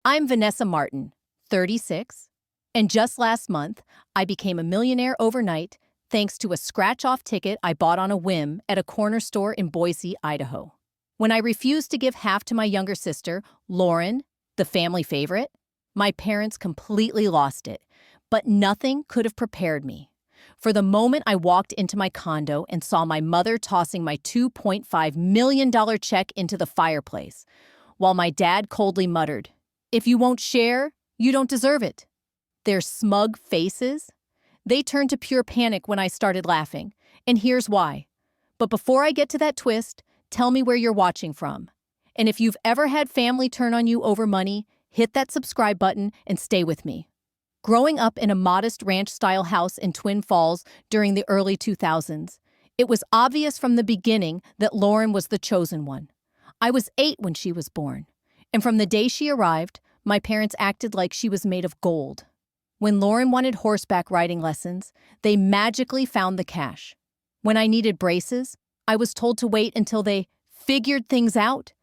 I'm Vanessa Martin, 36, and just last month, I became a millionaire overnight thanks to a scratch-off ticket I bought on a whim at a corner store in Boise, Idaho. When I refused to give half to my younger sister, Lauren, the family favorite, my parents completely lost it, but nothing could have prepared me. For the moment I walked into my condo and saw my mother tossing my $2.5 million check into the fireplace, while my dad coldly muttered, "If you won't share, you don't deserve it." Their smug faces? They turned to pure panic when I started laughing, and here's why. But before I get to that twist, tell me where you're watching from. And if you've ever had family turn on you over money, hit that subscribe button and stay with me. Growing up in a modest ranch-style house in Twin Falls during the early 2000s, it was obvious from the beginning that Lauren was the chosen one. I was 8 when she was born, and from the day she arrived, my parents acted like she was made of gold. When Lauren wanted horseback riding lessons, they magically found the cash. When I needed braces, I was told to wait until they figured things out.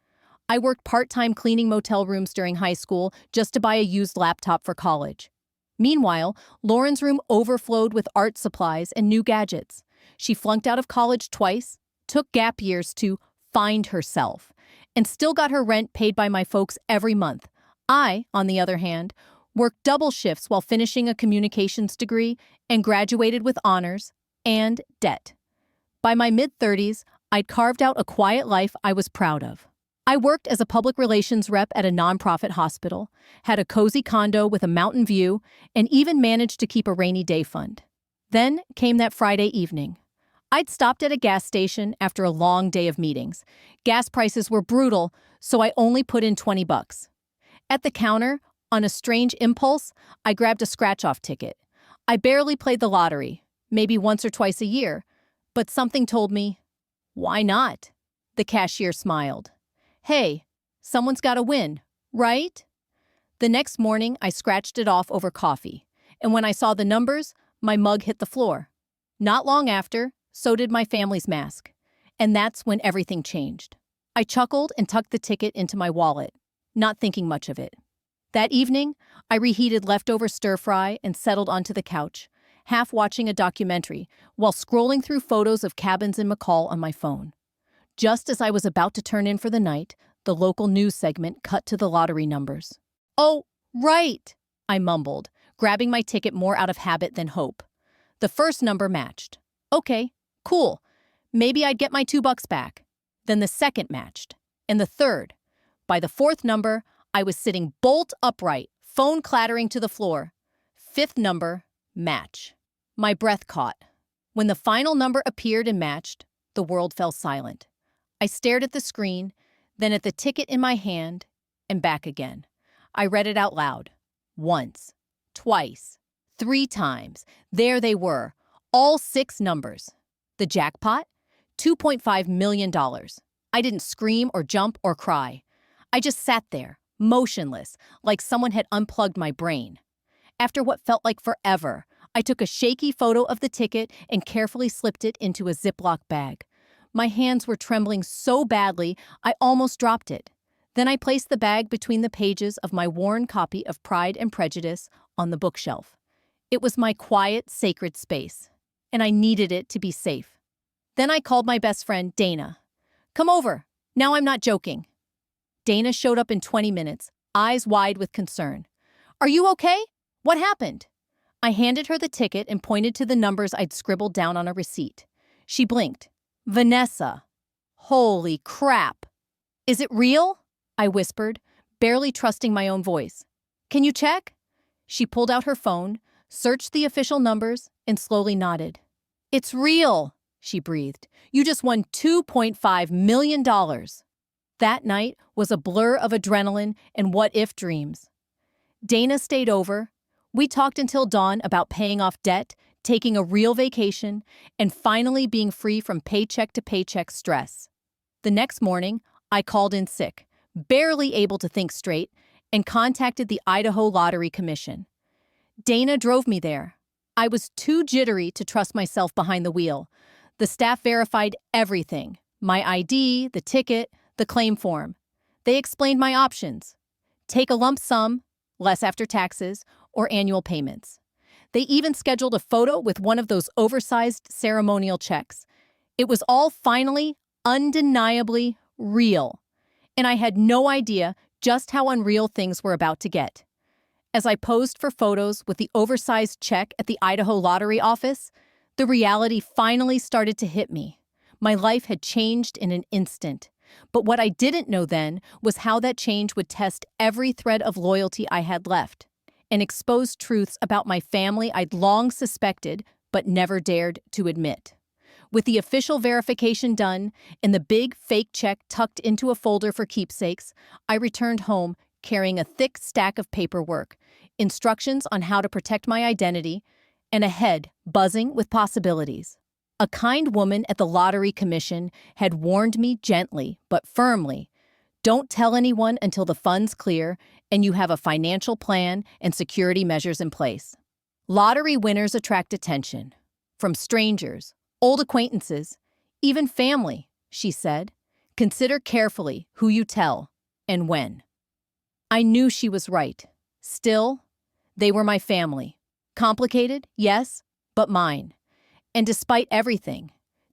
I worked part-time cleaning motel rooms during high school just to buy a used laptop for college. Meanwhile, Lauren's room overflowed with art supplies and new gadgets. She flunked out of college twice, took gap years to find herself, and still got her rent paid by my folks every month. I, on the other hand, worked double shifts while finishing a communications degree and graduated with honors and debt. By my mid-30s, I'd carved out a quiet life I was proud of. I worked as a public relations rep at a nonprofit hospital, had a cozy condo with a mountain view, and even managed to keep a rainy day fund. Then came that Friday evening. I'd stopped at a gas station after a long day of meetings. Gas prices were brutal, so I only put in $20. At the counter, on a strange impulse, I grabbed a scratch-off ticket. I barely played the lottery, maybe once or twice a year, but something told me, why not? The cashier smiled. Hey, someone's got to win, right? The next morning, I scratched it off over coffee, and when I saw the numbers, my mug hit the floor. Not long after, so did my family's mask, and that's when everything changed. I chuckled and tucked the ticket into my wallet, not thinking much of it. That evening, I reheated leftover stir-fry and settled onto the couch, half watching a documentary while scrolling through photos of cabins in McCall on my phone. Just as I was about to turn in for the night, the local news segment cut to the lottery numbers. "Oh, right," I mumbled, grabbing my ticket more out of habit than hope. The first number matched. Okay, cool. Maybe I'd get my $2 back. Then the second matched, and the third. By the fourth number, I was sitting bolt upright, phone clattering to the floor. Fifth number, match. My breath caught. When the final number appeared and matched, the world fell silent. I stared at the screen, then at the ticket in my hand, and back again. I read it out loud. Once, twice, 3 times. There they were, all 6 numbers. The jackpot? $2.5 million. I didn't scream or jump or cry. I just sat there, motionless, like someone had unplugged my brain. After what felt like forever, I took a shaky photo of the ticket and carefully slipped it into a Ziploc bag. My hands were trembling so badly, I almost dropped it. Then I placed the bag between the pages of my worn copy of Pride and Prejudice on the bookshelf. It was my quiet, sacred space, and I needed it to be safe. Then I called my best friend, Dana. "Come over. Now I'm not joking." Dana showed up in 20 minutes, eyes wide with concern. "Are you okay? What happened?" I handed her the ticket and pointed to the numbers I'd scribbled down on a receipt. She blinked. "Vanessa. Holy crap. Is it real?" I whispered, barely trusting my own voice. "Can you check?" She pulled out her phone, searched the official numbers, and slowly nodded. "It's real," she breathed. "You just won $2.5 million. That night was a blur of adrenaline and what-if dreams. Dana stayed over. We talked until dawn about paying off debt, taking a real vacation, and finally being free from paycheck-to-paycheck stress. The next morning, I called in sick, barely able to think straight, and contacted the Idaho Lottery Commission. Dana drove me there. I was too jittery to trust myself behind the wheel. The staff verified everything: my ID, the ticket, the claim form. They explained my options. Take a lump sum, less after taxes, or annual payments. They even scheduled a photo with one of those oversized ceremonial checks. It was all finally, undeniably real. And I had no idea just how unreal things were about to get. As I posed for photos with the oversized check at the Idaho lottery office, the reality finally started to hit me. My life had changed in an instant. But what I didn't know then was how that change would test every thread of loyalty I had left and expose truths about my family I'd long suspected but never dared to admit. With the official verification done and the big fake check tucked into a folder for keepsakes, I returned home carrying a thick stack of paperwork, instructions on how to protect my identity, and a head buzzing with possibilities. A kind woman at the Lottery Commission had warned me gently but firmly, "Don't tell anyone until the funds clear and you have a financial plan and security measures in place." Lottery winners attract attention. From strangers, old acquaintances, even family, she said. "Consider carefully who you tell and when." I knew she was right. Still, they were my family. Complicated, yes, but mine. And despite everything,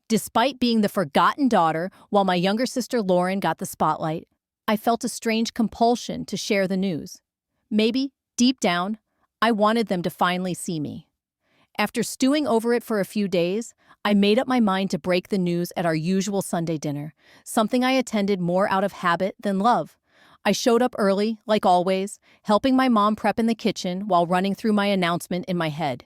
despite being the forgotten daughter while my younger sister Lauren got the spotlight, I felt a strange compulsion to share the news. Maybe, deep down, I wanted them to finally see me. After stewing over it for a few days, I made up my mind to break the news at our usual Sunday dinner, something I attended more out of habit than love. I showed up early, like always, helping my mom prep in the kitchen while running through my announcement in my head.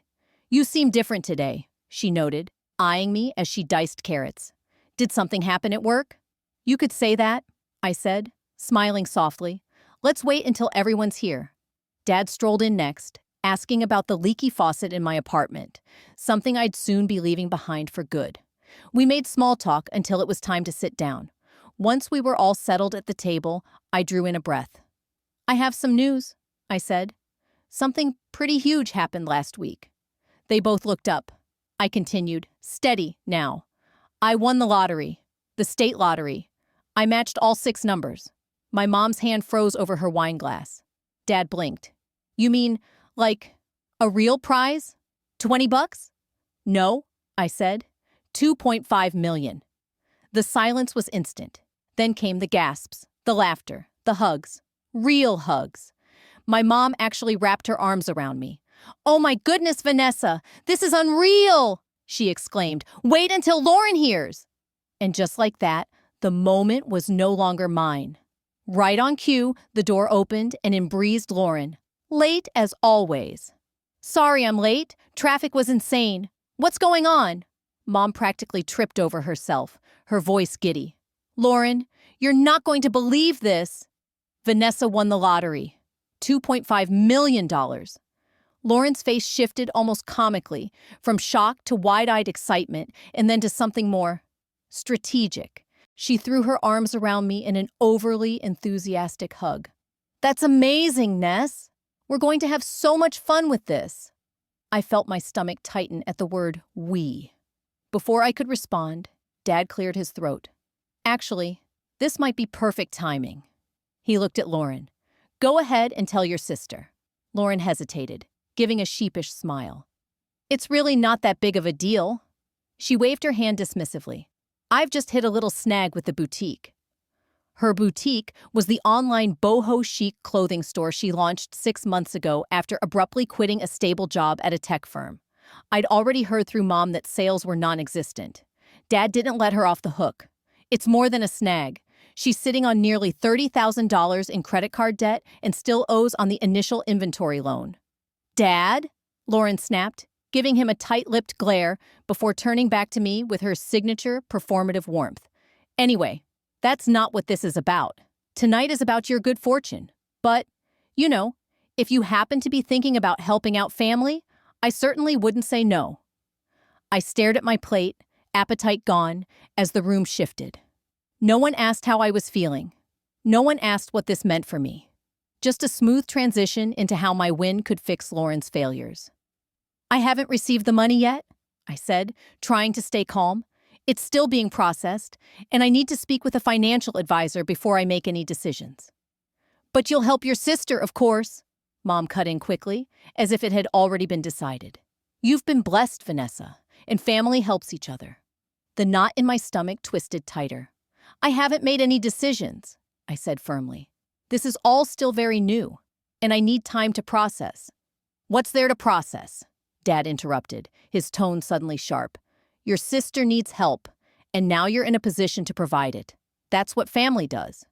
"You seem different today," she noted, eyeing me as she diced carrots. "Did something happen at work?" "You could say that," I said, smiling softly. "Let's wait until everyone's here." Dad strolled in next, asking about the leaky faucet in my apartment, something I'd soon be leaving behind for good. We made small talk until it was time to sit down. Once we were all settled at the table, I drew in a breath. "I have some news," I said. "Something pretty huge happened last week." They both looked up. I continued, steady now. "I won the lottery, the state lottery. I matched all 6 numbers." My mom's hand froze over her wine glass. Dad blinked. "You mean, like, a real prize? $20? "No," I said. 2.5 million. The silence was instant. Then came the gasps, the laughter, the hugs. Real hugs. My mom actually wrapped her arms around me. "Oh my goodness, Vanessa, this is unreal!" she exclaimed. "Wait until Lauren hears!" And just like that, the moment was no longer mine. Right on cue, the door opened and in breezed Lauren. Late as always. "Sorry I'm late. Traffic was insane. What's going on?" Mom practically tripped over herself, her voice giddy. "Lauren, you're not going to believe this." Vanessa won the lottery. $2.5 million. Lauren's face shifted almost comically, from shock to wide-eyed excitement, and then to something more strategic. She threw her arms around me in an overly enthusiastic hug. "That's amazing, Ness. We're going to have so much fun with this." I felt my stomach tighten at the word "we." Before I could respond, Dad cleared his throat. "Actually, this might be perfect timing." He looked at Lauren. "Go ahead and tell your sister." Lauren hesitated, giving a sheepish smile. "It's really not that big of a deal." She waved her hand dismissively. "I've just hit a little snag with the boutique." Her boutique was the online boho chic clothing store she launched 6 months ago after abruptly quitting a stable job at a tech firm. I'd already heard through Mom that sales were non-existent. Dad didn't let her off the hook. "It's more than a snag. She's sitting on nearly $30,000 in credit card debt and still owes on the initial inventory loan." "Dad?" Lauren snapped, giving him a tight-lipped glare before turning back to me with her signature performative warmth. "Anyway, that's not what this is about. Tonight is about your good fortune. But, you know, if you happen to be thinking about helping out family, I certainly wouldn't say no." I stared at my plate, appetite gone, as the room shifted. No one asked how I was feeling. No one asked what this meant for me. Just a smooth transition into how my win could fix Lauren's failures. "I haven't received the money yet," I said, trying to stay calm. "It's still being processed, and I need to speak with a financial advisor before I make any decisions." But you'll help your sister, of course. Mom cut in quickly, as if it had already been decided. You've been blessed, Vanessa, and family helps each other. The knot in my stomach twisted tighter. I haven't made any decisions, I said firmly. This is all still very new, and I need time to process. What's there to process? Dad interrupted, his tone suddenly sharp. Your sister needs help, and now you're in a position to provide it. That's what family does.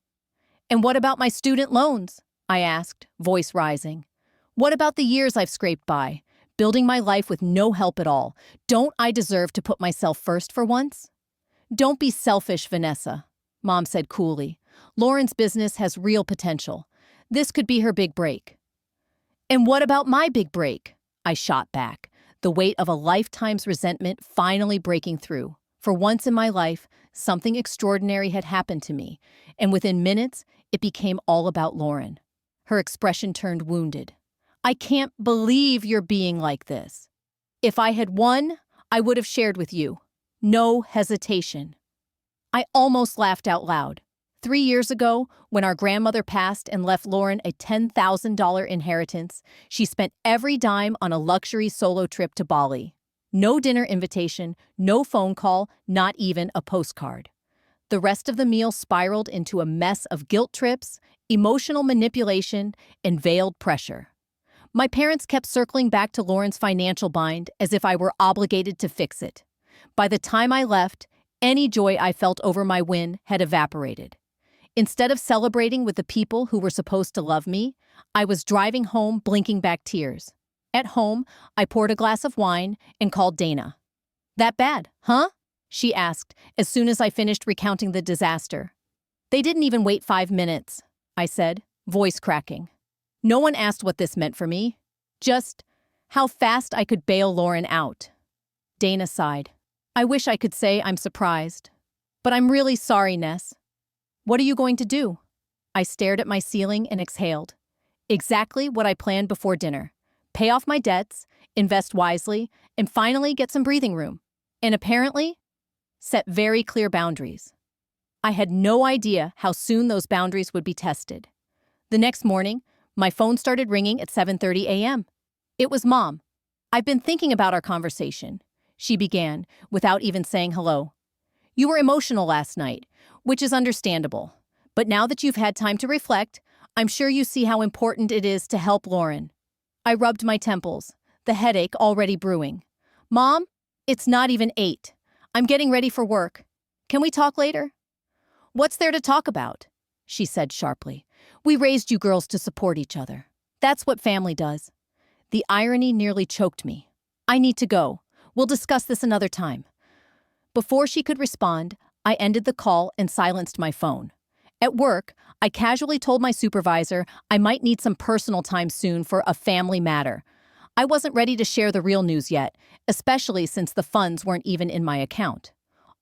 And what about my student loans? I asked, voice rising. What about the years I've scraped by, building my life with no help at all? Don't I deserve to put myself first for once? Don't be selfish, Vanessa, Mom said coolly. Lauren's business has real potential. This could be her big break. And what about my big break? I shot back, the weight of a lifetime's resentment finally breaking through. For once in my life, something extraordinary had happened to me, and within minutes, it became all about Lauren. Her expression turned wounded. I can't believe you're being like this. If I had won, I would have shared with you. No hesitation. I almost laughed out loud. 3 years ago, when our grandmother passed and left Lauren a $10,000 inheritance, she spent every dime on a luxury solo trip to Bali. No dinner invitation, no phone call, not even a postcard. The rest of the meal spiraled into a mess of guilt trips, emotional manipulation, and veiled pressure. My parents kept circling back to Lauren's financial bind as if I were obligated to fix it. By the time I left, any joy I felt over my win had evaporated. Instead of celebrating with the people who were supposed to love me, I was driving home blinking back tears. At home, I poured a glass of wine and called Dana. That bad, huh? She asked as soon as I finished recounting the disaster. They didn't even wait 5 minutes, I said, voice cracking. No one asked what this meant for me, just how fast I could bail Lauren out. Dana sighed. I wish I could say I'm surprised. But I'm really sorry, Ness. What are you going to do? I stared at my ceiling and exhaled. Exactly what I planned before dinner. Pay off my debts, invest wisely, and finally get some breathing room. And apparently, set very clear boundaries. I had no idea how soon those boundaries would be tested. The next morning, my phone started ringing at 7:30 a.m. It was Mom. I've been thinking about our conversation, she began, without even saying hello. You were emotional last night, which is understandable. But now that you've had time to reflect, I'm sure you see how important it is to help Lauren. I rubbed my temples, the headache already brewing. Mom, it's not even 8. I'm getting ready for work. Can we talk later? What's there to talk about? She said sharply. We raised you girls to support each other. That's what family does. The irony nearly choked me. I need to go. We'll discuss this another time. Before she could respond, I ended the call and silenced my phone. At work, I casually told my supervisor I might need some personal time soon for a family matter. I wasn't ready to share the real news yet, especially since the funds weren't even in my account.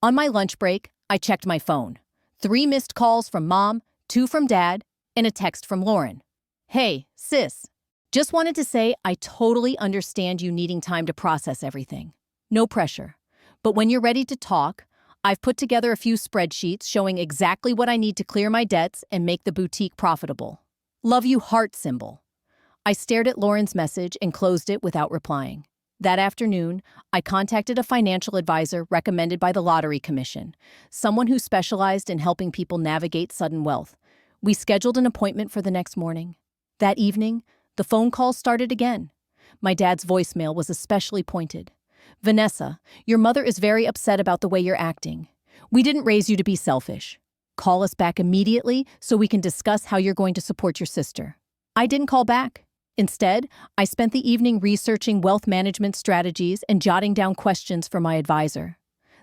On my lunch break, I checked my phone. 3 missed calls from Mom, 2 from Dad, and a text from Lauren. Hey, sis. Just wanted to say I totally understand you needing time to process everything. No pressure. But when you're ready to talk, I've put together a few spreadsheets showing exactly what I need to clear my debts and make the boutique profitable. Love you, heart symbol. I stared at Lauren's message and closed it without replying. That afternoon, I contacted a financial advisor recommended by the Lottery Commission, someone who specialized in helping people navigate sudden wealth. We scheduled an appointment for the next morning. That evening, the phone call started again. My dad's voicemail was especially pointed. Vanessa, your mother is very upset about the way you're acting. We didn't raise you to be selfish. Call us back immediately so we can discuss how you're going to support your sister. I didn't call back. Instead, I spent the evening researching wealth management strategies and jotting down questions for my advisor.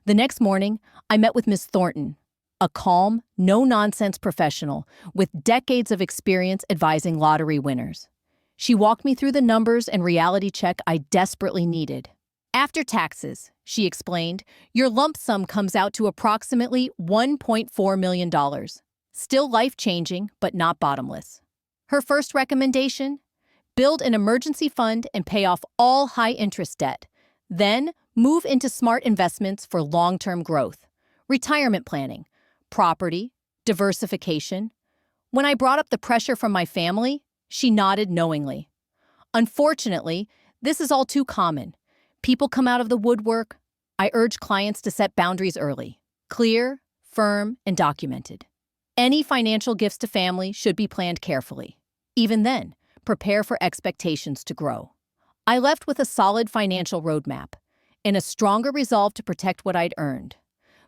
The next morning, I met with Ms. Thornton, a calm, no-nonsense professional with decades of experience advising lottery winners. She walked me through the numbers and reality check I desperately needed. After taxes, she explained, your lump sum comes out to approximately $1.4 million. Still life-changing, but not bottomless. Her first recommendation? Build an emergency fund and pay off all high-interest debt. Then, move into smart investments for long-term growth. Retirement planning, property, diversification. When I brought up the pressure from my family, she nodded knowingly. Unfortunately, this is all too common. People come out of the woodwork. I urge clients to set boundaries early, clear, firm, and documented. Any financial gifts to family should be planned carefully. Even then, prepare for expectations to grow. I left with a solid financial roadmap and a stronger resolve to protect what I'd earned.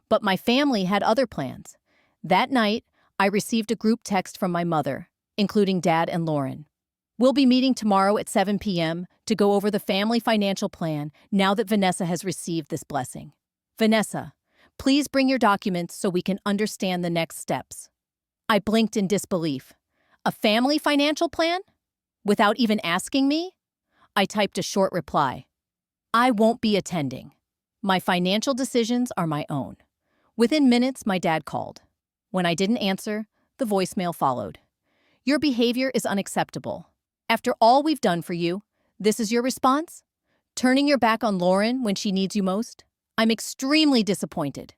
But my family had other plans. That night, I received a group text from my mother, including Dad and Lauren. We'll be meeting tomorrow at 7 p.m. to go over the family financial plan now that Vanessa has received this blessing. Vanessa, please bring your documents so we can understand the next steps. I blinked in disbelief. A family financial plan? Without even asking me? I typed a short reply. I won't be attending. My financial decisions are my own. Within minutes, my dad called. When I didn't answer, the voicemail followed. Your behavior is unacceptable. After all we've done for you, this is your response? Turning your back on Lauren when she needs you most? I'm extremely disappointed.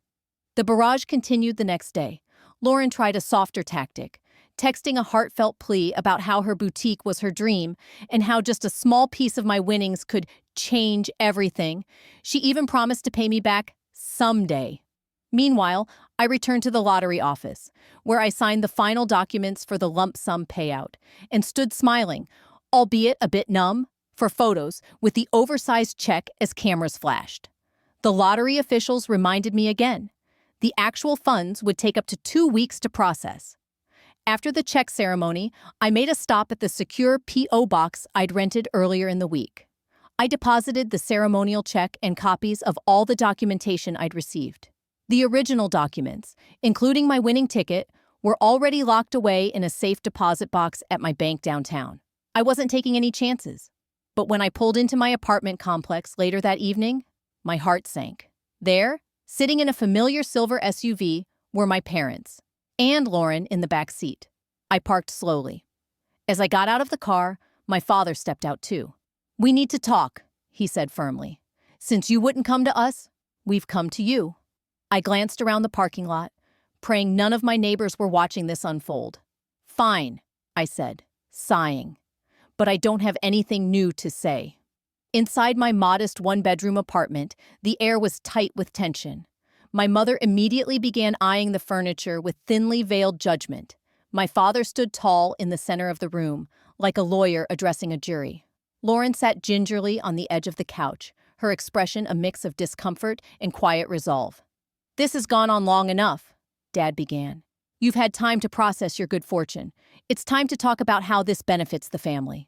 The barrage continued the next day. Lauren tried a softer tactic, texting a heartfelt plea about how her boutique was her dream and how just a small piece of my winnings could change everything. She even promised to pay me back someday. Meanwhile, I returned to the lottery office, where I signed the final documents for the lump sum payout, and stood smiling, albeit a bit numb, for photos with the oversized check as cameras flashed. The lottery officials reminded me again. The actual funds would take up to 2 weeks to process. After the check ceremony, I made a stop at the secure P.O. box I'd rented earlier in the week. I deposited the ceremonial check and copies of all the documentation I'd received. The original documents, including my winning ticket, were already locked away in a safe deposit box at my bank downtown. I wasn't taking any chances. But when I pulled into my apartment complex later that evening, my heart sank. There, sitting in a familiar silver SUV, were my parents, and Lauren in the back seat. I parked slowly. As I got out of the car, my father stepped out too. We need to talk, he said firmly. Since you wouldn't come to us, we've come to you. I glanced around the parking lot, praying none of my neighbors were watching this unfold. Fine, I said, sighing. But I don't have anything new to say. Inside my modest one-bedroom apartment, the air was tight with tension. My mother immediately began eyeing the furniture with thinly veiled judgment. My father stood tall in the center of the room, like a lawyer addressing a jury. Lauren sat gingerly on the edge of the couch, her expression a mix of discomfort and quiet resolve. This has gone on long enough, Dad began. You've had time to process your good fortune. It's time to talk about how this benefits the family.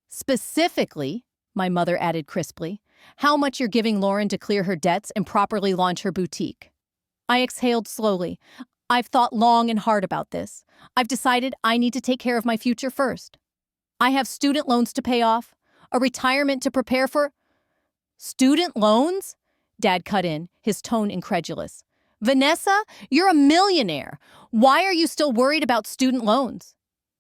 Specifically, my mother added crisply, how much you're giving Lauren to clear her debts and properly launch her boutique. I exhaled slowly. I've thought long and hard about this. I've decided I need to take care of my future first. I have student loans to pay off, a retirement to prepare for. Student loans? Dad cut in, his tone incredulous. Vanessa, you're a millionaire. Why are you still worried about student loans?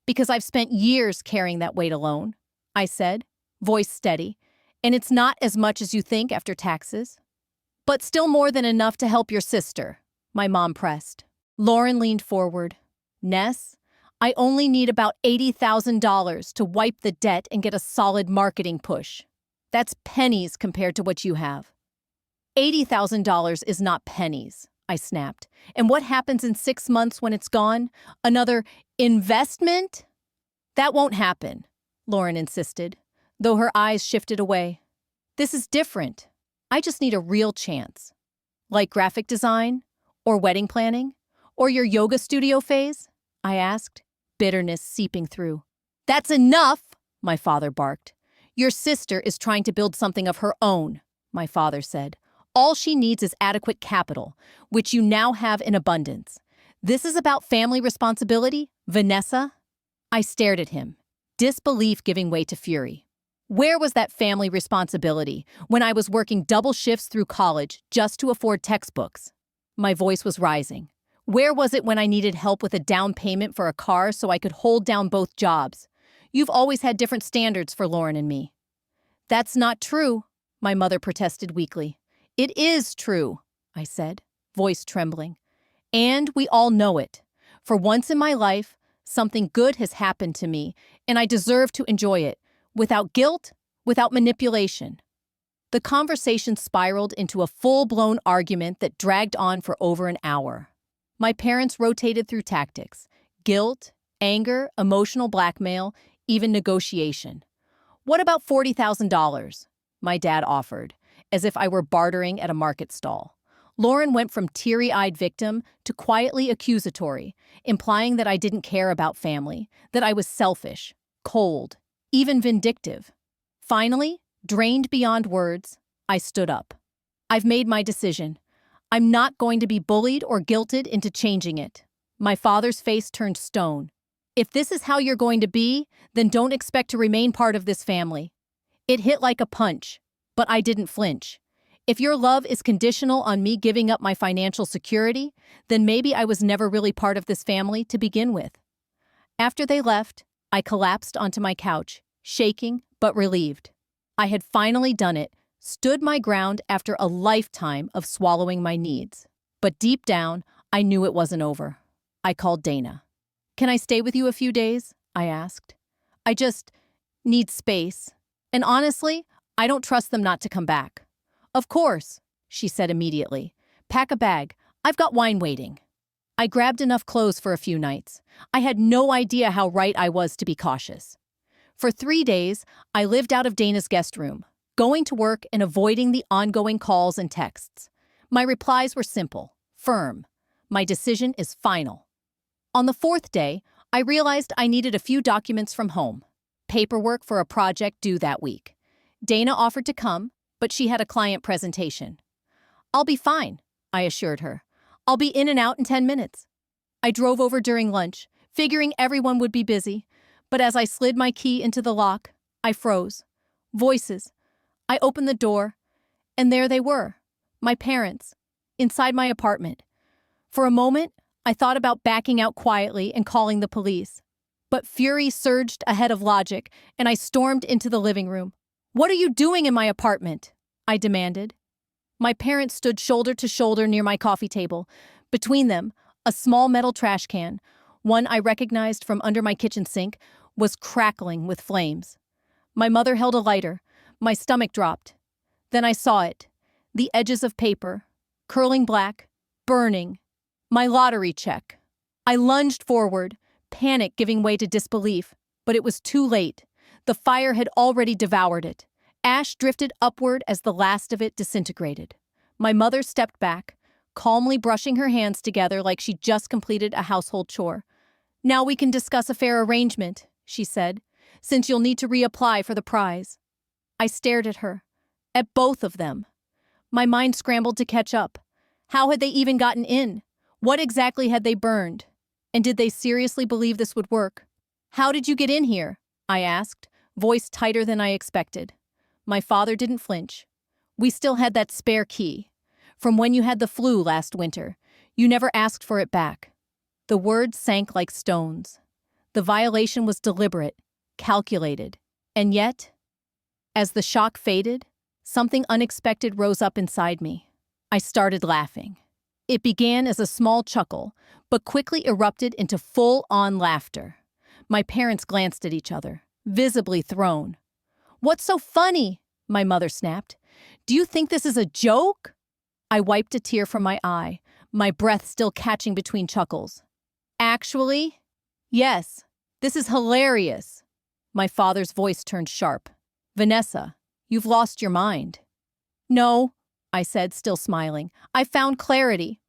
Because I've spent years carrying that weight alone, I said, voice steady. And it's not as much as you think after taxes. But still more than enough to help your sister, my mom pressed. Lauren leaned forward. Ness, I only need about $80,000 to wipe the debt and get a solid marketing push. That's pennies compared to what you have. $80,000 is not pennies, I snapped. And what happens in 6 months when it's gone? Another investment? That won't happen, Lauren insisted, though her eyes shifted away. This is different. I just need a real chance. Like graphic design? Or wedding planning? Or your yoga studio phase? I asked, bitterness seeping through. That's enough, my father barked. Your sister is trying to build something of her own, my father said. All she needs is adequate capital, which you now have in abundance. This is about family responsibility, Vanessa? I stared at him, disbelief giving way to fury. Where was that family responsibility when I was working double shifts through college just to afford textbooks? My voice was rising. Where was it when I needed help with a down payment for a car so I could hold down both jobs? You've always had different standards for Lauren and me. That's not true, my mother protested weakly. It is true, I said, voice trembling. And we all know it. For once in my life, Something good has happened to me, and I deserve to enjoy it, without guilt, without manipulation. The conversation spiraled into a full-blown argument that dragged on for over an hour. My parents rotated through tactics: guilt, anger, emotional blackmail, even negotiation. "What about $40,000? My dad offered, as if I were bartering at a market stall. Lauren went from teary-eyed victim to quietly accusatory, implying that I didn't care about family, that I was selfish, cold, even vindictive. Finally, drained beyond words, I stood up. "I've made my decision. I'm not going to be bullied or guilted into changing it." My father's face turned stone. "If this is how you're going to be, then don't expect to remain part of this family." It hit like a punch, but I didn't flinch. If your love is conditional on me giving up my financial security, then maybe I was never really part of this family to begin with. After they left, I collapsed onto my couch, shaking but relieved. I had finally done it, stood my ground after a lifetime of swallowing my needs. But deep down, I knew it wasn't over. I called Dana. "Can I stay with you a few days?" I asked. "I just need space. And honestly, I don't trust them not to come back." "Of course," she said immediately. "Pack a bag. I've got wine waiting." I grabbed enough clothes for a few nights. I had no idea how right I was to be cautious. For 3 days, I lived out of Dana's guest room, going to work and avoiding the ongoing calls and texts. My replies were simple, firm. My decision is final. On the 4th day, I realized I needed a few documents from home. Paperwork for a project due that week. Dana offered to come, but she had a client presentation. "I'll be fine," I assured her. "I'll be in and out in 10 minutes." I drove over during lunch, figuring everyone would be busy, but as I slid my key into the lock, I froze. Voices. I opened the door, and there they were, my parents, inside my apartment. For a moment, I thought about backing out quietly and calling the police. But fury surged ahead of logic, and I stormed into the living room. "What are you doing in my apartment?" I demanded. My parents stood shoulder to shoulder near my coffee table. Between them, a small metal trash can, one I recognized from under my kitchen sink, was crackling with flames. My mother held a lighter. My stomach dropped. Then I saw it. The edges of paper, curling black, burning. My lottery check. I lunged forward, panic giving way to disbelief, but it was too late. The fire had already devoured it. Ash drifted upward as the last of it disintegrated. My mother stepped back, calmly brushing her hands together like she'd just completed a household chore. "Now we can discuss a fair arrangement," she said, "since you'll need to reapply for the prize." I stared at her, at both of them. My mind scrambled to catch up. How had they even gotten in? What exactly had they burned? And did they seriously believe this would work? "How did you get in here?" I asked, voice tighter than I expected. My father didn't flinch. "We still had that spare key. From when you had the flu last winter. You never asked for it back." The words sank like stones. The violation was deliberate, calculated. And yet, as the shock faded, something unexpected rose up inside me. I started laughing. It began as a small chuckle, but quickly erupted into full-on laughter. My parents glanced at each other, visibly thrown. "What's so funny?" my mother snapped. "Do you think this is a joke?" I wiped a tear from my eye, my breath still catching between chuckles. "Actually, yes, this is hilarious." My father's voice turned sharp. "Vanessa, you've lost your mind." "No," I said, still smiling. "I found clarity."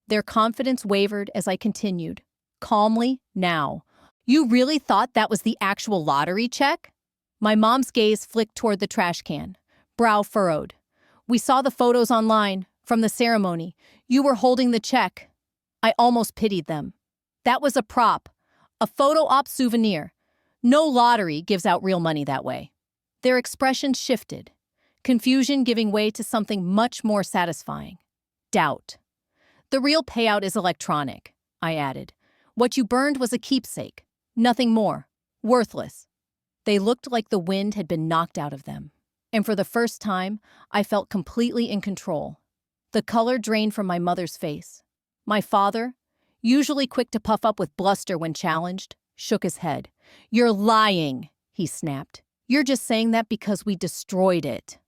Their confidence wavered as I continued. Calmly, now. "You really thought that was the actual lottery check?" My mom's gaze flicked toward the trash can, brow furrowed. "We saw the photos online, from the ceremony. You were holding the check." I almost pitied them. "That was a prop, a photo op souvenir. No lottery gives out real money that way." Their expressions shifted, confusion giving way to something much more satisfying. Doubt. "The real payout is electronic," I added. "What you burned was a keepsake. Nothing more. Worthless." They looked like the wind had been knocked out of them. And for the first time, I felt completely in control. The color drained from my mother's face. "My father, usually quick to puff up with bluster when challenged, shook his head. "You're lying," he snapped. "You're just saying that because we destroyed it."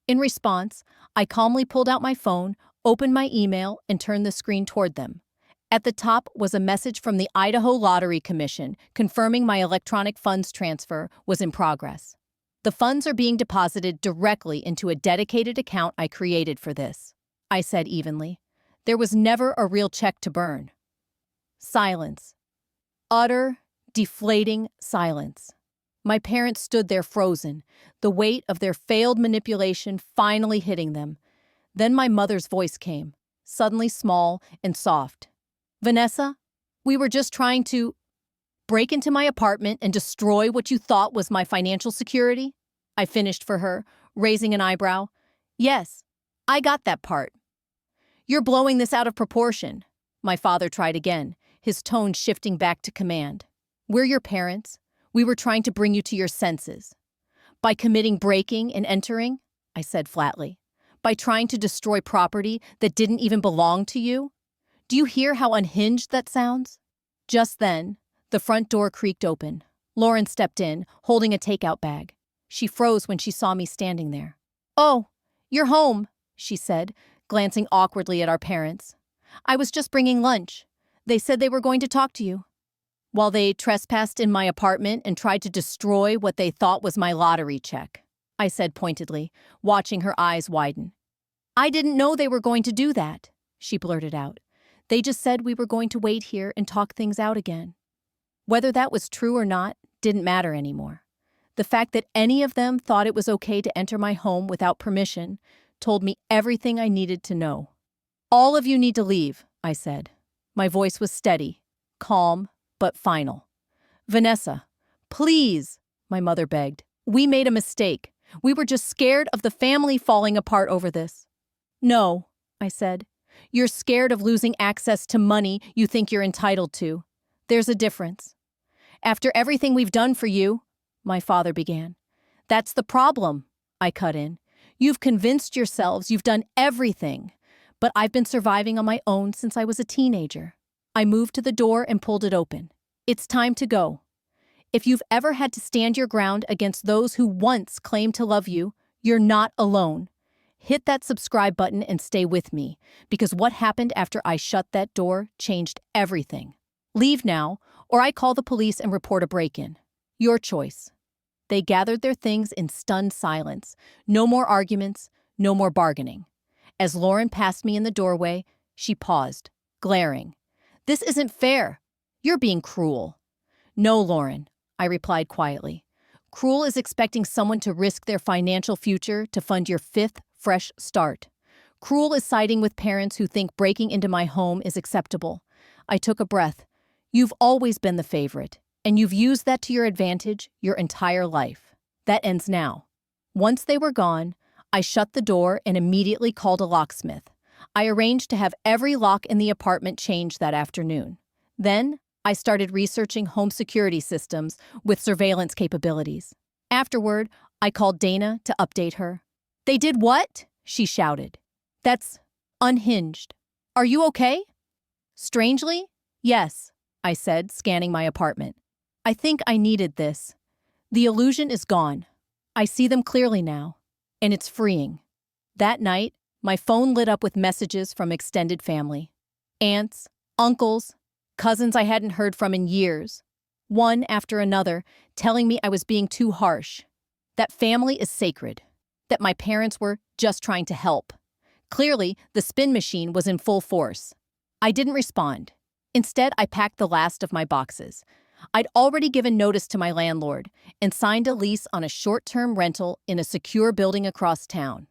In response, I calmly pulled out my phone, opened my email, and turned the screen toward them. At the top was a message from the Idaho Lottery Commission confirming my electronic funds transfer was in progress. "The funds are being deposited directly into a dedicated account I created for this," I said evenly. There was never a real check to burn. Silence. Utter, deflating silence. My parents stood there frozen, the weight of their failed manipulation finally hitting them. Then my mother's voice came, suddenly small and soft. "Vanessa, we were just trying to break into my apartment and destroy what you thought was my financial security?" I finished for her, raising an eyebrow. "Yes, I got that part." "You're blowing this out of proportion." My father tried again, his tone shifting back to command. "We're your parents. We were trying to bring you to your senses. By committing breaking and entering," I said flatly. "By trying to destroy property that didn't even belong to you. Do you hear how unhinged that sounds?" Just then, the front door creaked open. Lauren stepped in, holding a takeout bag. She froze when she saw me standing there. "Oh, you're home," she said, glancing awkwardly at our parents. "I was just bringing lunch. They said they were going to talk to you." "While they trespassed in my apartment and tried to destroy what they thought was my lottery check," I said pointedly, watching her eyes widen. "I didn't know they were going to do that," she blurted out. "They just said we were going to wait here and talk things out again." Whether that was true or not didn't matter anymore. The fact that any of them thought it was okay to enter my home without permission told me everything I needed to know. "All of you need to leave," I said. My voice was steady, calm, but final. "Vanessa, please," my mother begged. "We made a mistake. We were just scared of the family falling apart over this." "No," I said. "You're scared of losing access to money you think you're entitled to. There's a difference." "After everything we've done for you," my father began. "That's the problem," I cut in. "You've convinced yourselves you've done everything, but I've been surviving on my own since I was a teenager." I moved to the door and pulled it open. "It's time to go. If you've ever had to stand your ground against those who once claimed to love you, you're not alone. Hit that subscribe button and stay with me, because what happened after I shut that door changed everything. Leave now, or I call the police and report a break-in. Your choice." They gathered their things in stunned silence. No more arguments, no more bargaining. As Lauren passed me in the doorway, she paused, glaring. "This isn't fair. You're being cruel." "No, Lauren," I replied quietly. "Cruel is expecting someone to risk their financial future to fund your fifth fresh start. Cruel is siding with parents who think breaking into my home is acceptable." I took a breath. "You've always been the favorite, and you've used that to your advantage your entire life. That ends now." Once they were gone, I shut the door and immediately called a locksmith. I arranged to have every lock in the apartment changed that afternoon. Then, I started researching home security systems with surveillance capabilities. Afterward, I called Dana to update her. "They did what?" she shouted. "That's unhinged. Are you okay?" "Strangely, yes," I said, scanning my apartment. "I think I needed this. The illusion is gone. I see them clearly now, and it's freeing." That night, my phone lit up with messages from extended family. Aunts, uncles, cousins I hadn't heard from in years. One after another, telling me I was being too harsh. That family is sacred. That my parents were just trying to help. Clearly, the spin machine was in full force. I didn't respond. Instead, I packed the last of my boxes. I'd already given notice to my landlord and signed a lease on a short-term rental in a secure building across town.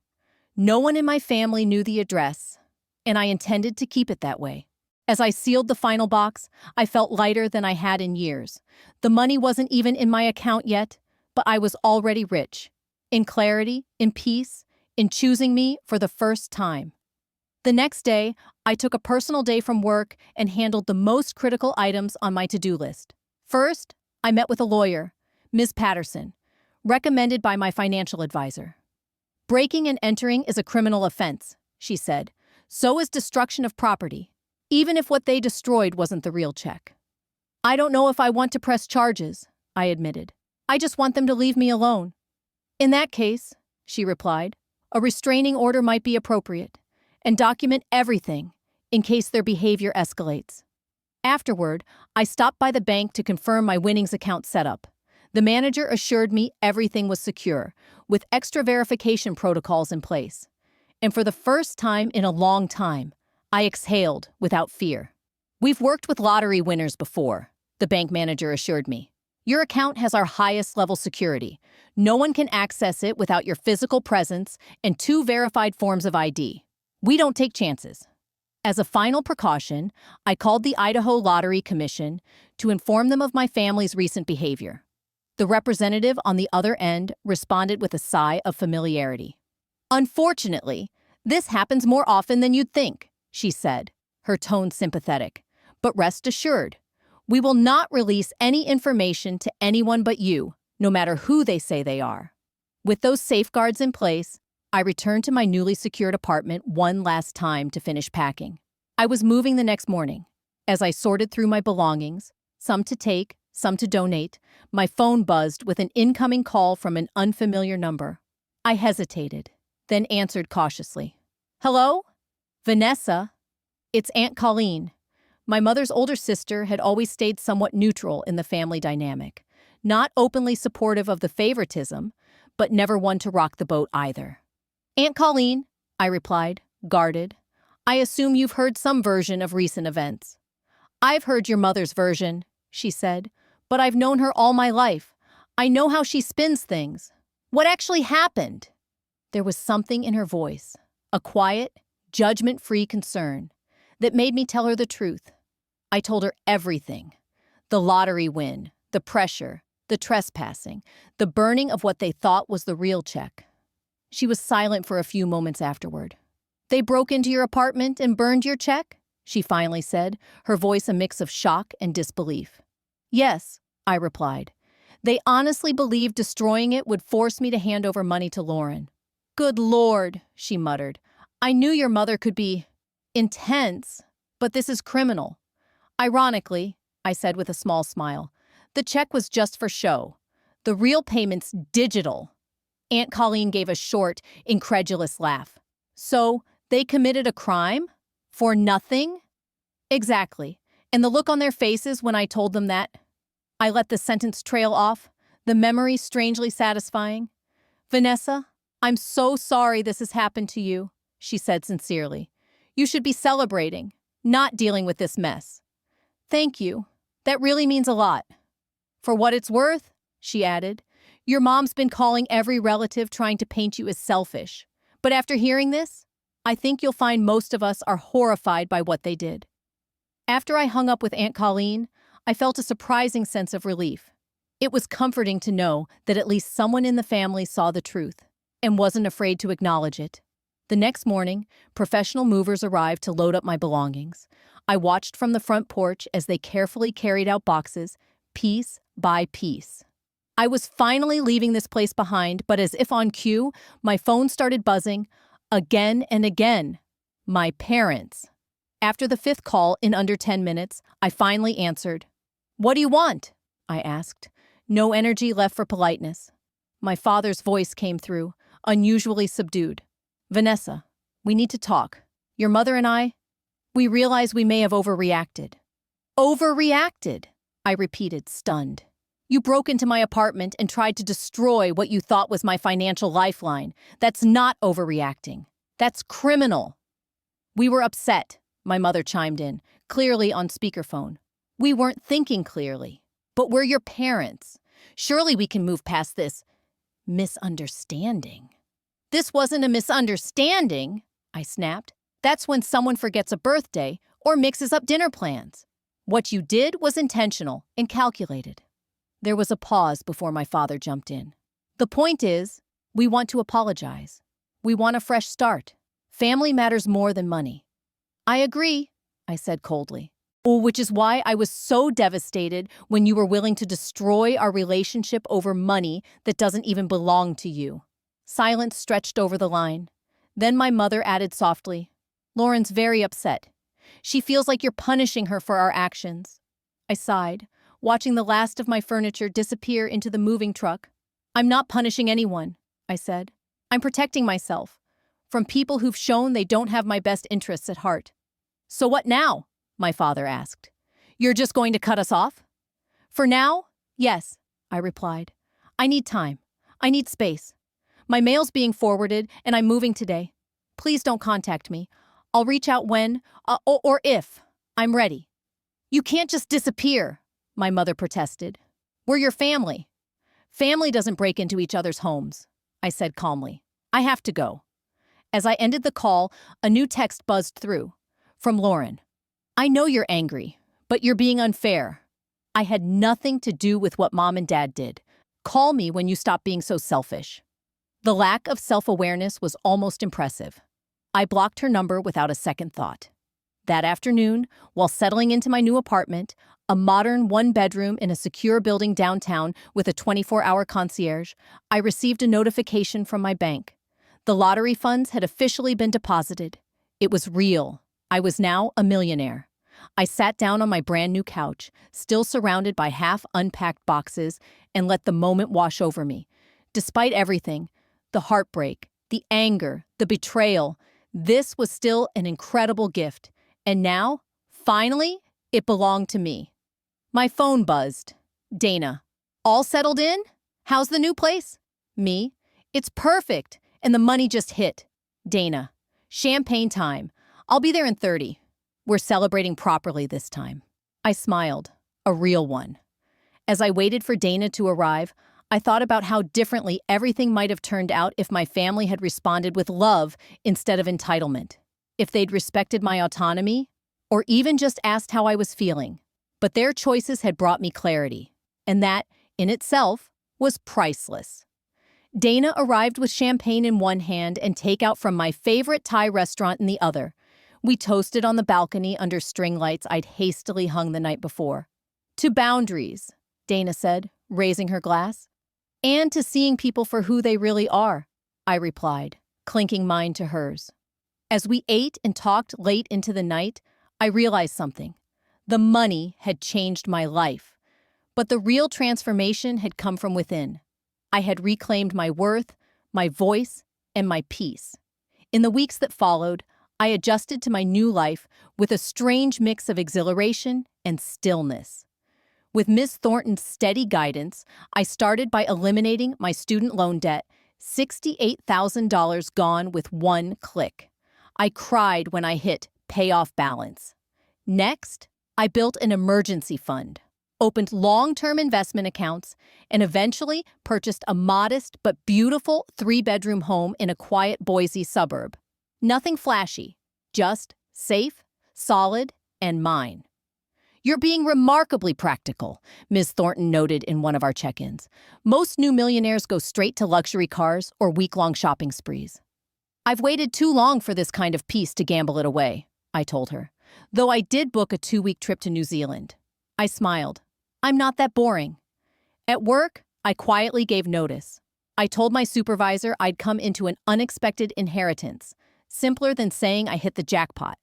No one in my family knew the address, and I intended to keep it that way. As I sealed the final box, I felt lighter than I had in years. The money wasn't even in my account yet, but I was already rich. In clarity, in peace, in choosing me for the first time. The next day, I took a personal day from work and handled the most critical items on my to-do list. First, I met with a lawyer, Ms. Patterson, recommended by my financial advisor. "Breaking and entering is a criminal offense," she said. "So is destruction of property. even if what they destroyed wasn't the real check. I don't know if I want to press charges, I admitted. I just want them to leave me alone. In that case, she replied, a restraining order might be appropriate, and document everything in case their behavior escalates. Afterward, I stopped by the bank to confirm my winnings account setup. The manager assured me everything was secure, with extra verification protocols in place. And for the first time in a long time, I exhaled without fear. We've worked with lottery winners before, the bank manager assured me. Your account has our highest level security. No one can access it without your physical presence and 2 verified forms of ID. We don't take chances. As a final precaution, I called the Idaho Lottery Commission to inform them of my family's recent behavior. The representative on the other end responded with a sigh of familiarity. Unfortunately, this happens more often than you'd think, she said, her tone sympathetic. But rest assured, we will not release any information to anyone but you, no matter who they say they are. With those safeguards in place, I returned to my newly secured apartment one last time to finish packing. I was moving the next morning. As I sorted through my belongings, some to take, some to donate, my phone buzzed with an incoming call from an unfamiliar number. I hesitated, then answered cautiously. Hello? Vanessa? It's Aunt Colleen. My mother's older sister had always stayed somewhat neutral in the family dynamic, not openly supportive of the favoritism, but never one to rock the boat either. Aunt Colleen, I replied, guarded. I assume you've heard some version of recent events. I've heard your mother's version, she said, but I've known her all my life. I know how she spins things. What actually happened? There was something in her voice, a quiet, judgment-free concern, that made me tell her the truth. I told her everything. The lottery win, the pressure, the trespassing, the burning of what they thought was the real check. She was silent for a few moments afterward. They broke into your apartment and burned your check? She finally said, her voice a mix of shock and disbelief. Yes, I replied. They honestly believed destroying it would force me to hand over money to Lauren. Good Lord, she muttered. I knew your mother could be intense, but this is criminal. Ironically, I said with a small smile, the check was just for show. The real payment's digital. Aunt Colleen gave a short, incredulous laugh. So, they committed a crime? For nothing? Exactly. And the look on their faces when I told them that? I let the sentence trail off, the memory strangely satisfying. Vanessa, I'm so sorry this has happened to you, she said sincerely. You should be celebrating, not dealing with this mess. Thank you. That really means a lot. For what it's worth, she added, your mom's been calling every relative trying to paint you as selfish. But after hearing this, I think you'll find most of us are horrified by what they did. After I hung up with Aunt Colleen, I felt a surprising sense of relief. It was comforting to know that at least someone in the family saw the truth and wasn't afraid to acknowledge it. The next morning, professional movers arrived to load up my belongings. I watched from the front porch as they carefully carried out boxes, piece by piece. I was finally leaving this place behind, but as if on cue, my phone started buzzing again and again. My parents. After the 5th call in under 10 minutes, I finally answered. What do you want? I asked. No energy left for politeness. My father's voice came through, unusually subdued. Vanessa, we need to talk. Your mother and I, we realize we may have overreacted. Overreacted? I repeated, stunned. You broke into my apartment and tried to destroy what you thought was my financial lifeline. That's not overreacting. That's criminal. We were upset, my mother chimed in, clearly on speakerphone. We weren't thinking clearly. But we're your parents. Surely we can move past this misunderstanding. This wasn't a misunderstanding, I snapped. That's when someone forgets a birthday or mixes up dinner plans. What you did was intentional and calculated. There was a pause before my father jumped in. The point is, we want to apologize. We want a fresh start. Family matters more than money. I agree, I said coldly. Which is why I was so devastated when you were willing to destroy our relationship over money that doesn't even belong to you. Silence stretched over the line. Then my mother added softly, Lauren's very upset. She feels like you're punishing her for our actions. I sighed, watching the last of my furniture disappear into the moving truck. I'm not punishing anyone, I said. I'm protecting myself from people who've shown they don't have my best interests at heart. So what now? My father asked. You're just going to cut us off? For now, yes, I replied. I need time. I need space. My mail's being forwarded and I'm moving today. Please don't contact me. I'll reach out when, or if, I'm ready. You can't just disappear, my mother protested. We're your family. Family doesn't break into each other's homes, I said calmly. I have to go. As I ended the call, a new text buzzed through. From Lauren. I know you're angry, but you're being unfair. I had nothing to do with what Mom and Dad did. Call me when you stop being so selfish. The lack of self-awareness was almost impressive. I blocked her number without a second thought. That afternoon, while settling into my new apartment, a modern one-bedroom in a secure building downtown with a 24-hour concierge, I received a notification from my bank. The lottery funds had officially been deposited. It was real. I was now a millionaire. I sat down on my brand new couch, still surrounded by half-unpacked boxes, and let the moment wash over me. Despite everything, the heartbreak, the anger, the betrayal, this was still an incredible gift. And now, finally, it belonged to me. My phone buzzed. Dana. All settled in? How's the new place? Me. It's perfect, and the money just hit. Dana. Champagne time. I'll be there in 30. We're celebrating properly this time. I smiled. A real one. As I waited for Dana to arrive, I thought about how differently everything might have turned out if my family had responded with love instead of entitlement. If they'd respected my autonomy, or even just asked how I was feeling. But their choices had brought me clarity, and that, in itself, was priceless. Dana arrived with champagne in one hand and takeout from my favorite Thai restaurant in the other. We toasted on the balcony under string lights I'd hastily hung the night before. To boundaries, Dana said, raising her glass. And to seeing people for who they really are, I replied, clinking mine to hers. As we ate and talked late into the night, I realized something. The money had changed my life, but the real transformation had come from within. I had reclaimed my worth, my voice, and my peace. In the weeks that followed, I adjusted to my new life with a strange mix of exhilaration and stillness. With Ms. Thornton's steady guidance, I started by eliminating my student loan debt, $68,000 gone with one click. I cried when I hit payoff balance. Next, I built an emergency fund, opened long-term investment accounts, and eventually purchased a modest but beautiful 3-bedroom home in a quiet Boise suburb. Nothing flashy, just safe, solid, and mine. You're being remarkably practical, Ms. Thornton noted in one of our check-ins. Most new millionaires go straight to luxury cars or week-long shopping sprees. I've waited too long for this kind of peace to gamble it away, I told her, though I did book a 2-week trip to New Zealand. I smiled. I'm not that boring. At work, I quietly gave notice. I told my supervisor I'd come into an unexpected inheritance, simpler than saying I hit the jackpot.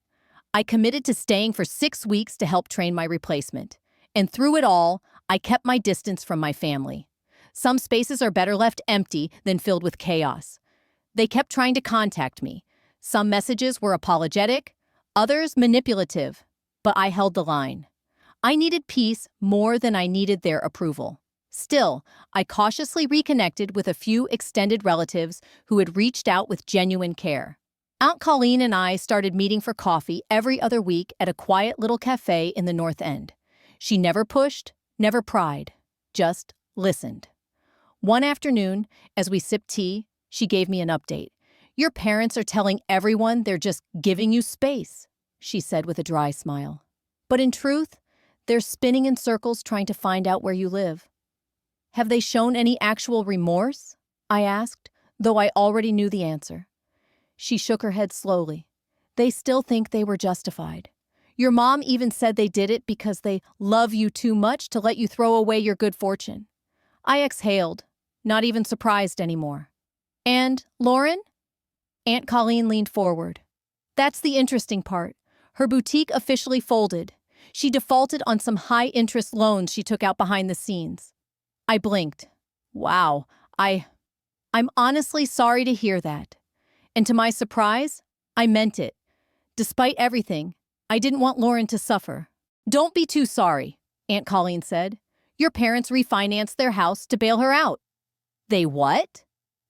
I committed to staying for 6 weeks to help train my replacement. And through it all, I kept my distance from my family. Some spaces are better left empty than filled with chaos. They kept trying to contact me. Some messages were apologetic, others manipulative, but I held the line. I needed peace more than I needed their approval. Still, I cautiously reconnected with a few extended relatives who had reached out with genuine care. Aunt Colleen and I started meeting for coffee every other week at a quiet little cafe in the North End. She never pushed, never pried, just listened. One afternoon, as we sipped tea, she gave me an update. Your parents are telling everyone they're just giving you space, she said with a dry smile. But in truth, they're spinning in circles trying to find out where you live. Have they shown any actual remorse? I asked, though I already knew the answer. She shook her head slowly. They still think they were justified. Your mom even said they did it because they love you too much to let you throw away your good fortune. I exhaled, not even surprised anymore. And, Lauren? Aunt Colleen leaned forward. That's the interesting part. Her boutique officially folded. She defaulted on some high-interest loans she took out behind the scenes. I blinked. Wow, I'm honestly sorry to hear that. And to my surprise, I meant it. Despite everything, I didn't want Lauren to suffer. Don't be too sorry, Aunt Colleen said. Your parents refinanced their house to bail her out. They what?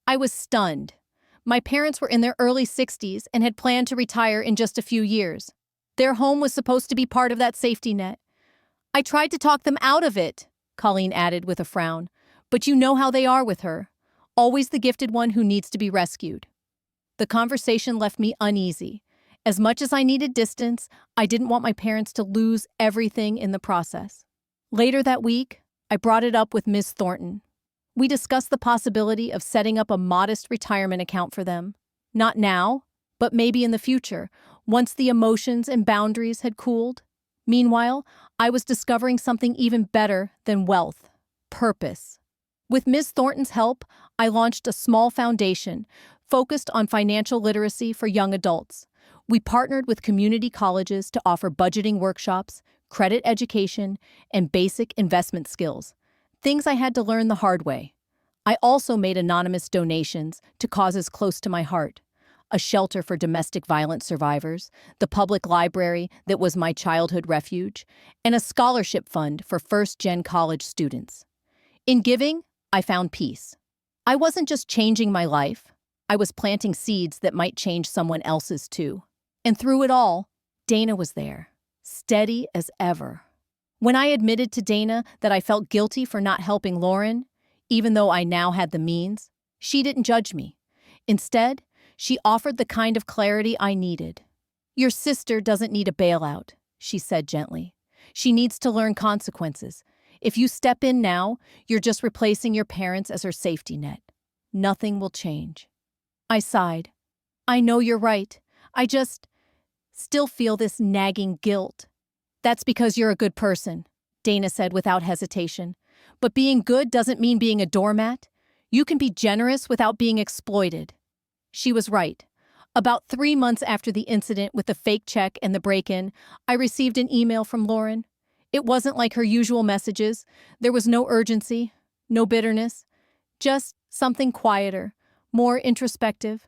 I was stunned. My parents were in their early 60s and had planned to retire in just a few years. Their home was supposed to be part of that safety net. I tried to talk them out of it, Colleen added with a frown. But you know how they are with her. Always the gifted one who needs to be rescued. The conversation left me uneasy. As much as I needed distance, I didn't want my parents to lose everything in the process. Later that week, I brought it up with Ms. Thornton. We discussed the possibility of setting up a modest retirement account for them. Not now, but maybe in the future, once the emotions and boundaries had cooled. Meanwhile, I was discovering something even better than wealth: purpose. With Ms. Thornton's help, I launched a small foundation focused on financial literacy for young adults. We partnered with community colleges to offer budgeting workshops, credit education, and basic investment skills, things I had to learn the hard way. I also made anonymous donations to causes close to my heart: a shelter for domestic violence survivors, the public library that was my childhood refuge, and a scholarship fund for first-gen college students. In giving, I found peace. I wasn't just changing my life, I was planting seeds that might change someone else's too. And through it all, Dana was there, steady as ever. When I admitted to Dana that I felt guilty for not helping Lauren, even though I now had the means, she didn't judge me. Instead, she offered the kind of clarity I needed. Your sister doesn't need a bailout, she said gently. She needs to learn consequences. If you step in now, you're just replacing your parents as her safety net. Nothing will change. I sighed. I know you're right. I just still feel this nagging guilt. That's because you're a good person, Dana said without hesitation. But being good doesn't mean being a doormat. You can be generous without being exploited. She was right. About 3 months after the incident with the fake check and the break-in, I received an email from Lauren. It wasn't like her usual messages. There was no urgency, no bitterness, just something quieter, more introspective.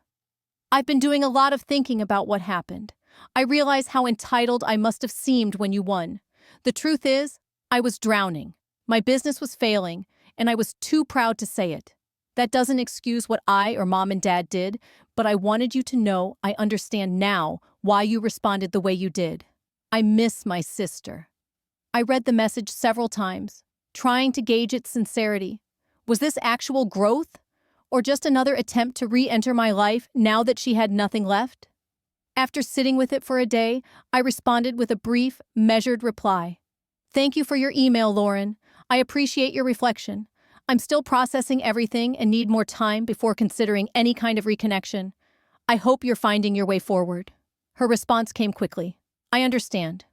I've been doing a lot of thinking about what happened. I realize how entitled I must have seemed when you won. The truth is, I was drowning. My business was failing, and I was too proud to say it. That doesn't excuse what I or Mom and Dad did, but I wanted you to know I understand now why you responded the way you did. I miss my sister. I read the message several times, trying to gauge its sincerity. Was this actual growth? Or just another attempt to re-enter my life now that she had nothing left? After sitting with it for a day, I responded with a brief, measured reply. Thank you for your email, Lauren. I appreciate your reflection. I'm still processing everything and need more time before considering any kind of reconnection. I hope you're finding your way forward. Her response came quickly. I understand.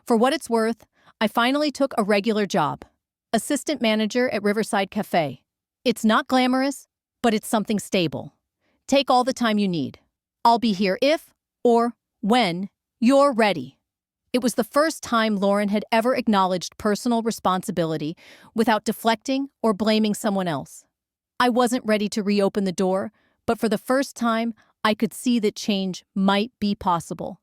For what it's worth, I finally took a regular job. Assistant manager at Riverside Cafe. It's not glamorous, but it's something stable. Take all the time you need. I'll be here if, or when, you're ready. It was the first time Lauren had ever acknowledged personal responsibility without deflecting or blaming someone else. I wasn't ready to reopen the door, but for the first time, I could see that change might be possible.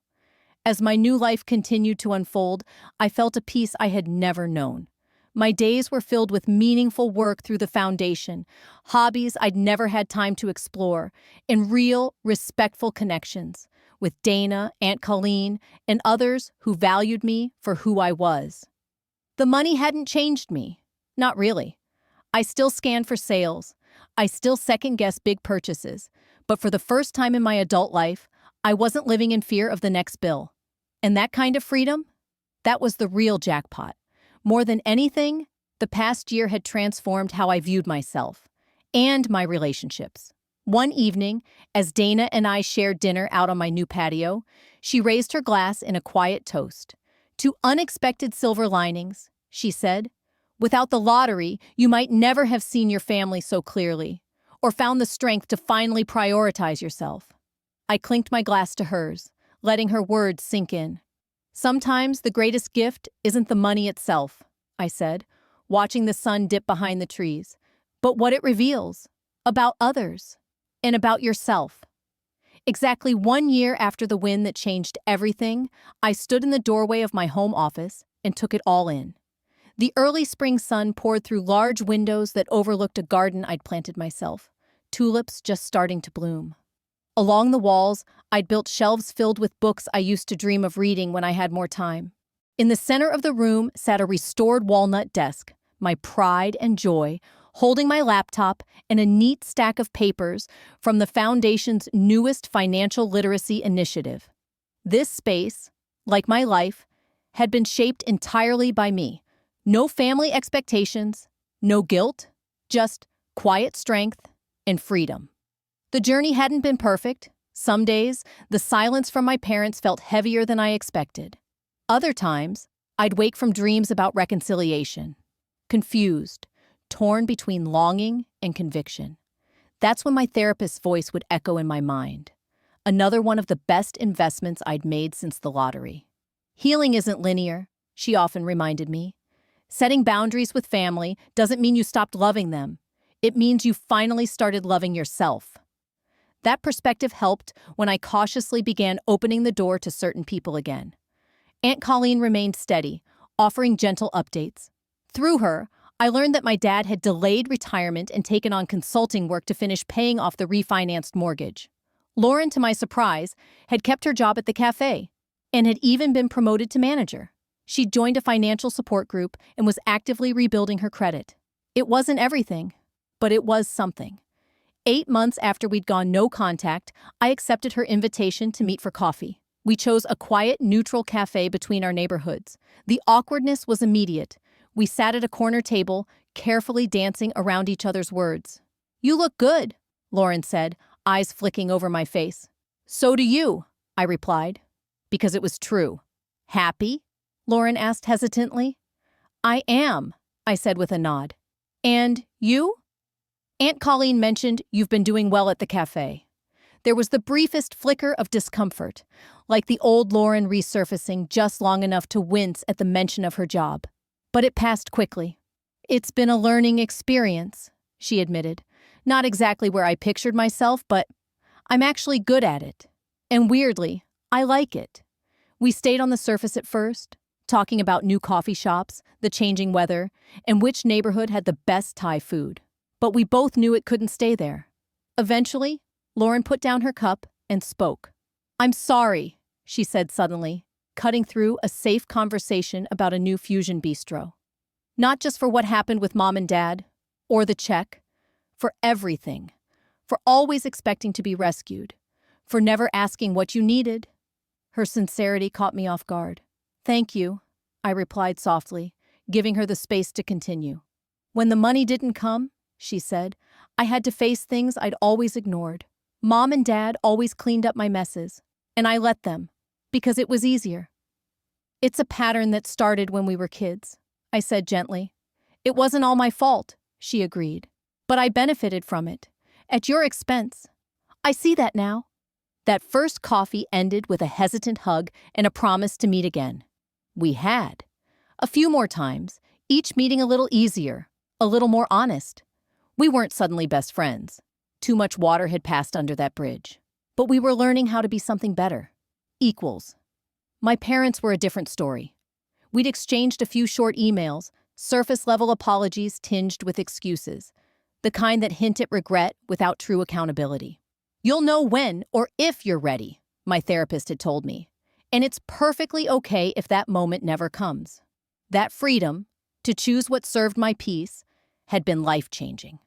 As my new life continued to unfold, I felt a peace I had never known. My days were filled with meaningful work through the foundation, hobbies I'd never had time to explore, and real, respectful connections with Dana, Aunt Colleen, and others who valued me for who I was. The money hadn't changed me. Not really. I still scanned for sales. I still second-guessed big purchases. But for the first time in my adult life, I wasn't living in fear of the next bill. And that kind of freedom? That was the real jackpot. More than anything, the past year had transformed how I viewed myself and my relationships. One evening, as Dana and I shared dinner out on my new patio, she raised her glass in a quiet toast. To unexpected silver linings, she said. Without the lottery, you might never have seen your family so clearly, or found the strength to finally prioritize yourself. I clinked my glass to hers, letting her words sink in. Sometimes the greatest gift isn't the money itself, I said, watching the sun dip behind the trees, but what it reveals about others and about yourself. Exactly 1 year after the win that changed everything, I stood in the doorway of my home office and took it all in. The early spring sun poured through large windows that overlooked a garden I'd planted myself, tulips just starting to bloom. Along the walls, I'd built shelves filled with books I used to dream of reading when I had more time. In the center of the room sat a restored walnut desk, my pride and joy, holding my laptop and a neat stack of papers from the Foundation's newest financial literacy initiative. This space, like my life, had been shaped entirely by me. No family expectations, no guilt, just quiet strength and freedom. The journey hadn't been perfect. Some days, the silence from my parents felt heavier than I expected. Other times, I'd wake from dreams about reconciliation, confused, torn between longing and conviction. That's when my therapist's voice would echo in my mind. Another one of the best investments I'd made since the lottery. Healing isn't linear, she often reminded me. Setting boundaries with family doesn't mean you stopped loving them. It means you finally started loving yourself. That perspective helped when I cautiously began opening the door to certain people again. Aunt Colleen remained steady, offering gentle updates. Through her, I learned that my dad had delayed retirement and taken on consulting work to finish paying off the refinanced mortgage. Lauren, to my surprise, had kept her job at the cafe and had even been promoted to manager. She joined a financial support group and was actively rebuilding her credit. It wasn't everything, but it was something. 8 months after we'd gone no contact, I accepted her invitation to meet for coffee. We chose a quiet, neutral cafe between our neighborhoods. The awkwardness was immediate. We sat at a corner table, carefully dancing around each other's words. "You look good," Lauren said, eyes flicking over my face. "So do you," I replied, because it was true. "Happy?" Lauren asked hesitantly. "I am," I said with a nod. "And you?" Aunt Colleen mentioned you've been doing well at the cafe. There was the briefest flicker of discomfort, like the old Lauren resurfacing just long enough to wince at the mention of her job. But it passed quickly. "It's been a learning experience," she admitted. "Not exactly where I pictured myself, but I'm actually good at it. And weirdly, I like it." We stayed on the surface at first, talking about new coffee shops, the changing weather, and which neighborhood had the best Thai food. But we both knew it couldn't stay there. Eventually, Lauren put down her cup and spoke. "I'm sorry," she said suddenly, cutting through a safe conversation about a new fusion bistro. "Not just for what happened with Mom and Dad, or the check, for everything, for always expecting to be rescued, for never asking what you needed." Her sincerity caught me off guard. "Thank you," I replied softly, giving her the space to continue. "When the money didn't come," she said, "I had to face things I'd always ignored. Mom and Dad always cleaned up my messes, and I let them, because it was easier." "It's a pattern that started when we were kids," I said gently. "It wasn't all my fault," she agreed, "but I benefited from it, at your expense. I see that now." That first coffee ended with a hesitant hug and a promise to meet again. We had. A few more times, each meeting a little easier, a little more honest. We weren't suddenly best friends. Too much water had passed under that bridge. But we were learning how to be something better. Equals. My parents were a different story. We'd exchanged a few short emails, surface-level apologies tinged with excuses, the kind that hint at regret without true accountability. "You'll know when or if you're ready," my therapist had told me, and it's perfectly okay if that moment never comes. That freedom, to choose what served my peace, had been life-changing.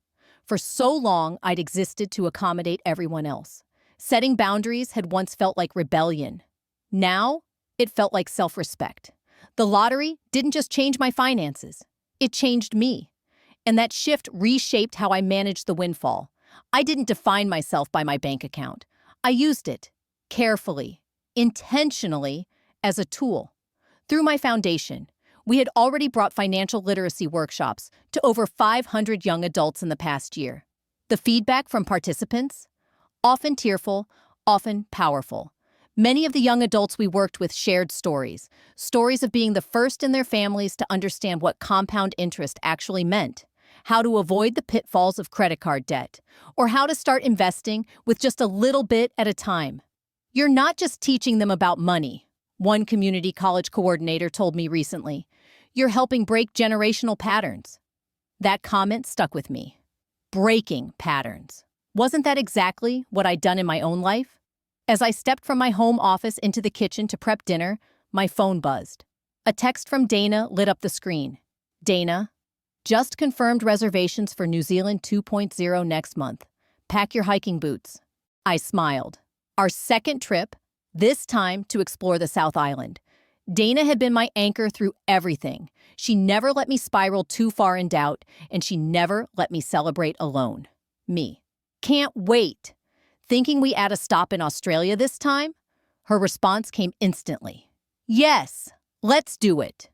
For so long, I'd existed to accommodate everyone else. Setting boundaries had once felt like rebellion. Now, it felt like self-respect. The lottery didn't just change my finances. It changed me. And that shift reshaped how I managed the windfall. I didn't define myself by my bank account. I used it, carefully, intentionally, as a tool. Through my foundation, we had already brought financial literacy workshops to over 500 young adults in the past year. The feedback from participants? Often tearful, often powerful. Many of the young adults we worked with shared stories, stories of being the first in their families to understand what compound interest actually meant, how to avoid the pitfalls of credit card debt, or how to start investing with just a little bit at a time. You're not just teaching them about money, one community college coordinator told me recently. You're helping break generational patterns. That comment stuck with me. Breaking patterns. Wasn't that exactly what I'd done in my own life? As I stepped from my home office into the kitchen to prep dinner, my phone buzzed. A text from Dana lit up the screen. Dana, just confirmed reservations for New Zealand 2.0 next month. Pack your hiking boots. I smiled. Our second trip, this time to explore the South Island. Dana had been my anchor through everything. She never let me spiral too far in doubt, and she never let me celebrate alone. Me. Can't wait. Thinking we add a stop in Australia this time? Her response came instantly. Yes, let's do it.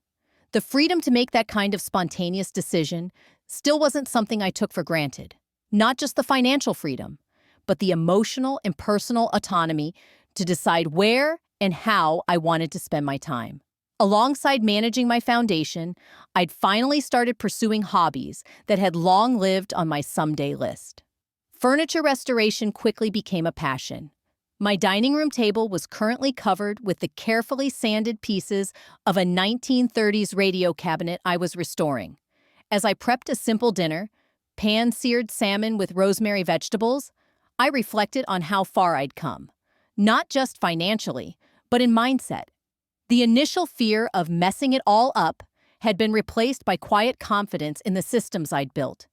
The freedom to make that kind of spontaneous decision still wasn't something I took for granted. Not just the financial freedom, but the emotional and personal autonomy to decide where and how I wanted to spend my time. Alongside managing my foundation, I'd finally started pursuing hobbies that had long lived on my someday list. Furniture restoration quickly became a passion. My dining room table was currently covered with the carefully sanded pieces of a 1930s radio cabinet I was restoring. As I prepped a simple dinner, pan-seared salmon with rosemary vegetables, I reflected on how far I'd come. Not just financially, but in mindset. The initial fear of messing it all up had been replaced by quiet confidence in the systems I'd built.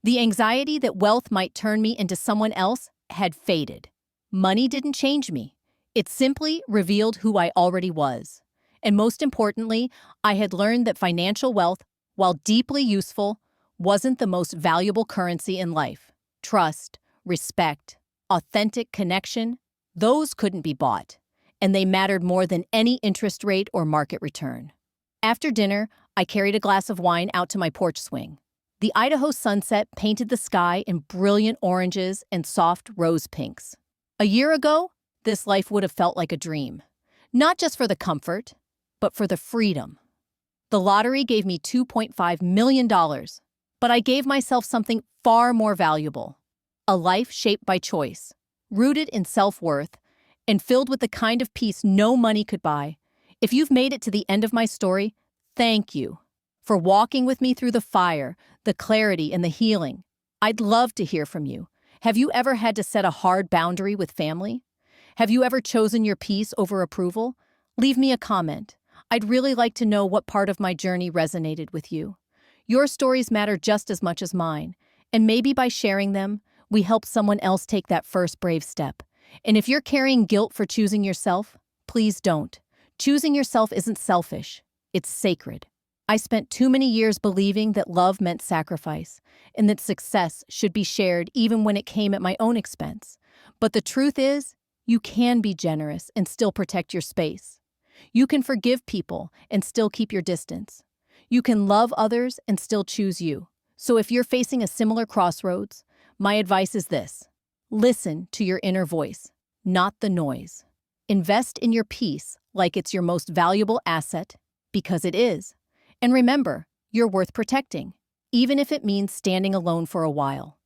The anxiety that wealth might turn me into someone else had faded. Money didn't change me. It simply revealed who I already was. And most importantly, I had learned that financial wealth, while deeply useful, wasn't the most valuable currency in life. Trust, respect, authentic connection, those couldn't be bought, and they mattered more than any interest rate or market return. After dinner, I carried a glass of wine out to my porch swing. The Idaho sunset painted the sky in brilliant oranges and soft rose pinks. A year ago, this life would have felt like a dream. Not just for the comfort, but for the freedom. The lottery gave me $2.5 million, but I gave myself something far more valuable. A life shaped by choice, rooted in self-worth, and filled with the kind of peace no money could buy. If you've made it to the end of my story, thank you for walking with me through the fire, the clarity, and the healing. I'd love to hear from you. Have you ever had to set a hard boundary with family? Have you ever chosen your peace over approval? Leave me a comment. I'd really like to know what part of my journey resonated with you. Your stories matter just as much as mine, and maybe by sharing them, we help someone else take that first brave step. And if you're carrying guilt for choosing yourself, please don't. Choosing yourself isn't selfish. It's sacred. I spent too many years believing that love meant sacrifice, and that success should be shared even when it came at my own expense. But the truth is, you can be generous and still protect your space. You can forgive people and still keep your distance. You can love others and still choose you. So if you're facing a similar crossroads, my advice is this. Listen to your inner voice, not the noise. Invest in your peace like it's your most valuable asset, because it is. And remember, you're worth protecting, even if it means standing alone for a while.